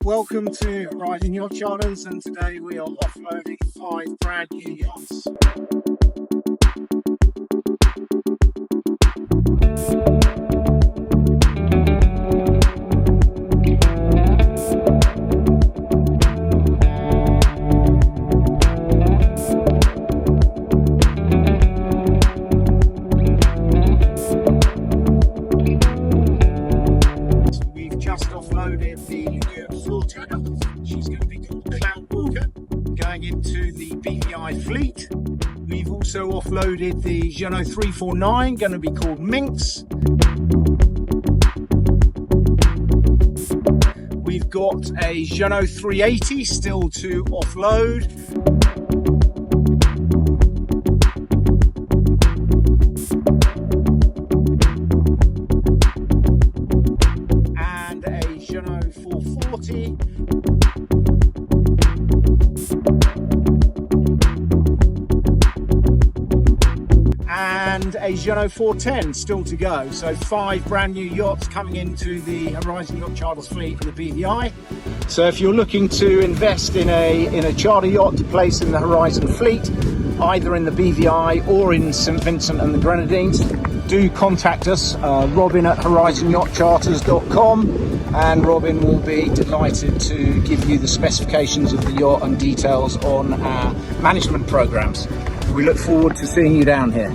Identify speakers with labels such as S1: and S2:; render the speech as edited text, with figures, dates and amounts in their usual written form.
S1: Welcome to Horizon Yacht Charters, and today we are offloading 5 brand new yachts. We've just offloaded the Lagoon. She's going to be called Cloudwalker, going into the BVI fleet. We've also offloaded the Jeanneau 349, going to be called Minx. We've got a Jeanneau 380 still to offload. And a Jeanneau 440. And a Jeanneau 410 still to go. So 5 brand new yachts coming into the Horizon Yacht Charters fleet for the BVI. So if you're looking to invest in a charter yacht to place in the Horizon fleet, either in the BVI or in St Vincent and the Grenadines, do contact us, Robin at horizonyachtcharters.com, and Robin will be delighted to give you the specifications of the yacht and details on our management programs. We look forward to seeing you down here.